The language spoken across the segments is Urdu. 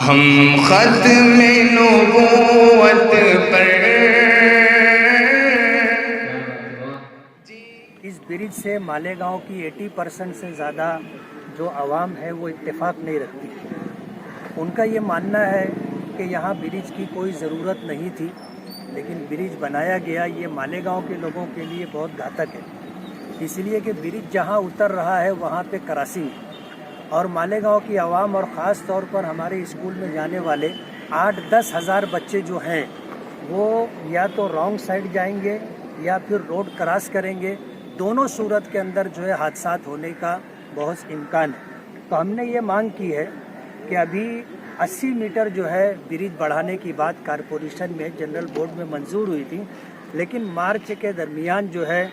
ہم ختم نبوت پر اس برج سے مالیگاؤں کی 80% سے زیادہ جو عوام ہے وہ اتفاق نہیں رکھتی. ان کا یہ ماننا ہے کہ یہاں برج کی کوئی ضرورت نہیں تھی، لیکن برج بنایا گیا. یہ مالیگاؤں کے لوگوں کے لیے بہت گھاتک ہے، اس لیے کہ برج جہاں اتر رہا ہے وہاں پہ کراسنگ ہے، اور مالیگاؤں کی عوام اور خاص طور پر ہمارے اسکول میں جانے والے 8-10 ہزار بچے جو ہیں وہ یا تو رانگ سائڈ جائیں گے یا پھر روڈ کراس کریں گے. دونوں صورت کے اندر جو ہے حادثات ہونے کا بہت امکان ہے. تو ہم نے یہ مانگ کی ہے کہ ابھی 80 میٹر جو ہے برج بڑھانے کی بات کارپوریشن میں جنرل بورڈ میں منظور ہوئی تھی، لیکن مارچ کے درمیان جو ہے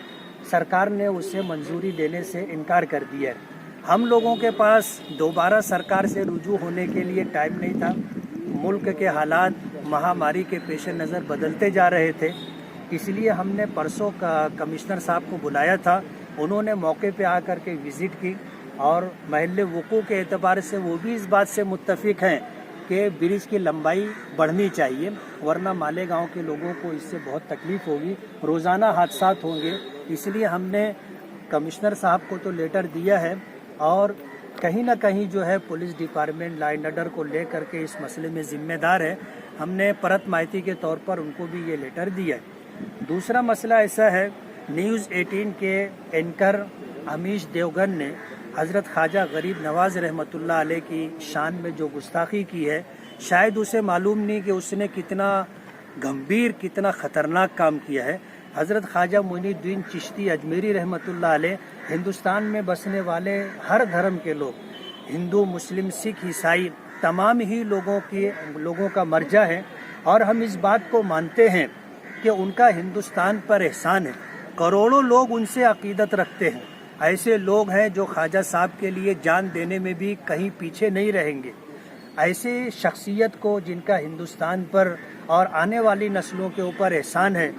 سرکار نے اسے منظوری دینے سے انکار کر دیا ہے. ہم لوگوں کے پاس دوبارہ سرکار سے رجوع ہونے کے لیے ٹائم نہیں تھا. ملک کے حالات مہاماری کے پیش نظر بدلتے جا رہے تھے، اس لیے ہم نے پرسوں کمشنر صاحب کو بلایا تھا. انہوں نے موقع پہ آ کر کے وزٹ کی، اور محل وقوع کے اعتبار سے وہ بھی اس بات سے متفق ہیں کہ برج کی لمبائی بڑھنی چاہیے، ورنہ مالیگاؤں کے لوگوں کو اس سے بہت تکلیف ہوگی، روزانہ حادثات ہوں گے. اس لیے ہم نے کمشنر صاحب کو تو لیٹر دیا ہے، اور کہیں نہ کہیں جو ہے police department law and order کو لے کر کے اس مسئلے میں ذمہ دار ہے. ہم نے پرت مائتی کے طور پر ان کو بھی یہ لیٹر دیا ہے. دوسرا مسئلہ ایسا ہے، نیوز 18 کے اینکر امیش دیوگن نے حضرت خواجہ غریب نواز رحمۃ اللہ علیہ کی شان میں جو گستاخی کی ہے، شاید اسے معلوم نہیں کہ اس نے کتنا گمبھیر، کتنا خطرناک کام کیا ہے. حضرت خواجہ معین الدین چشتی اجمیری رحمۃ اللہ علیہ ہندوستان میں بسنے والے ہر دھرم کے لوگ، ہندو، مسلم، سکھ، عیسائی، تمام ہی لوگوں کا مرجع ہے، اور ہم اس بات کو مانتے ہیں کہ ان کا ہندوستان پر احسان ہے. کروڑوں لوگ ان سے عقیدت رکھتے ہیں. ایسے لوگ ہیں جو خواجہ صاحب کے لیے جان دینے میں بھی کہیں پیچھے نہیں رہیں گے. ایسے شخصیت کو جن کا ہندوستان پر اور آنے والی نسلوں کے اوپر احسان ہے،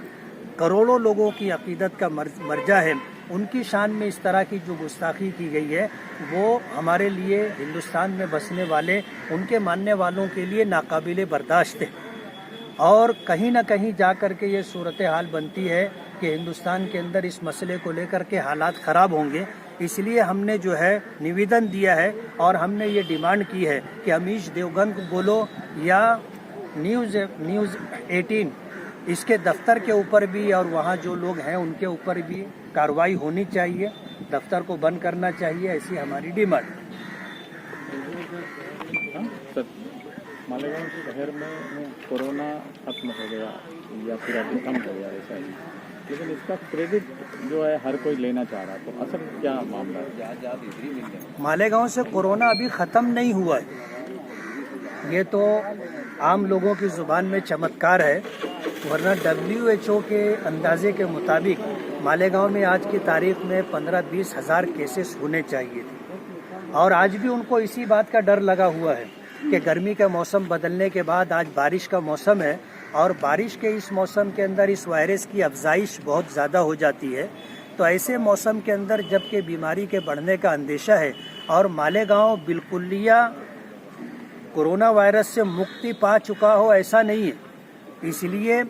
کروڑوں لوگوں کی عقیدت کا مرجع ہے، ان کی شان میں اس طرح کی جو گستاخی کی گئی ہے وہ ہمارے لیے، ہندوستان میں بسنے والے، ان کے ماننے والوں کے لیے ناقابل برداشت ہے. اور کہیں نہ کہیں جا کر کے یہ صورتحال بنتی ہے کہ ہندوستان کے اندر اس مسئلے کو لے کر کے حالات خراب ہوں گے. اس لیے ہم نے جو ہے نویدن دیا ہے، اور ہم نے یہ ڈیمانڈ کی ہے کہ امیش دیوگن کو بولو یا نیوز 18 اس کے دفتر کے اوپر بھی، اور وہاں جو لوگ ہیں ان کے اوپر بھی کارروائی ہونی چاہیے، دفتر کو بند کرنا چاہیے. ایسی ہماری ڈیمانڈ. مالیگاؤں شہر میں کورونا ختم ہو گیا یا پھر ابھی کم ہو گیا ایسا ہی، لیکن اس کا کریڈٹ جو ہے ہر کوئی لینا چاہ رہا، تو اصل کیا معاملہ ہے؟ مالیگاؤں سے کورونا ابھی ختم نہیں ہوا ہے، یہ تو عام لوگوں کی زبان میں چمتکار ہے، ورنہ WHO کے اندازے کے مطابق مالیگاؤں میں آج کی تاریخ میں 15-20 ہزار کیسز ہونے چاہیے تھے. اور آج بھی ان کو اسی بات کا ڈر لگا ہوا ہے کہ گرمی کا موسم بدلنے کے بعد آج بارش کا موسم ہے، اور بارش کے اس موسم کے اندر اس وائرس کی افزائش بہت زیادہ ہو جاتی ہے. تو ایسے موسم کے اندر جب کہ بیماری کے بڑھنے کا اندیشہ ہے، اور مالیگاؤں بالکلیہ کورونا وائرس سے مکتی پا چکا ہو ایسا نہیں ہے، اس لیے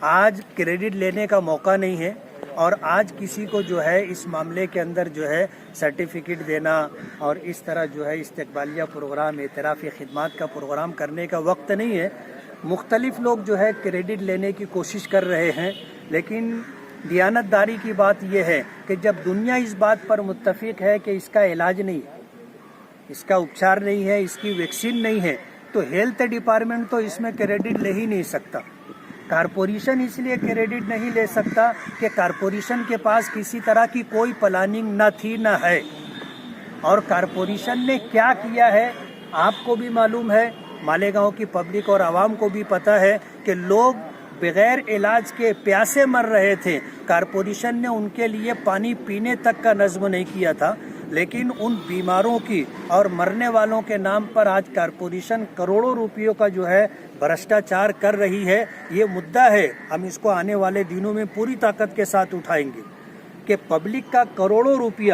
آج کریڈٹ لینے کا موقع نہیں ہے. اور آج کسی کو جو ہے اس معاملے کے اندر جو ہے سرٹیفکیٹ دینا اور اس طرح جو ہے استقبالیہ پروگرام، اعترافی خدمات کا پروگرام کرنے کا وقت نہیں ہے. مختلف لوگ جو ہے کریڈٹ لینے کی کوشش کر رہے ہیں، لیکن دیانت داری کی بات یہ ہے کہ جب دنیا اس بات پر متفق ہے کہ اس کا علاج نہیں ہے، اس کا اپچار نہیں ہے، اس کی ویکسین نہیں ہے، تو ہیلتھ ڈپارٹمنٹ تو اس میں کریڈٹ لے ہی نہیں سکتا. کارپوریشن اس لیے کریڈٹ نہیں لے سکتا کہ کارپوریشن کے پاس کسی طرح کی کوئی پلاننگ نہ تھی نہ ہے. اور کارپوریشن نے کیا کیا ہے آپ کو بھی معلوم ہے، مالیگاؤں کی پبلک اور عوام کو بھی پتہ ہے کہ لوگ بغیر علاج کے پیاسے مر رہے تھے. کارپوریشن نے ان کے لیے پانی پینے تک کا نظم نہیں کیا تھا، لیکن ان بیماروں کی اور مرنے والوں کے نام پر آج کارپوریشن کروڑوں روپیوں کا جو ہے بھرشٹاچار کر رہی ہے. یہ مدعا ہے، ہم اس کو آنے والے دنوں میں پوری طاقت کے ساتھ اٹھائیں گے کہ پبلک کا کروڑوں روپیہ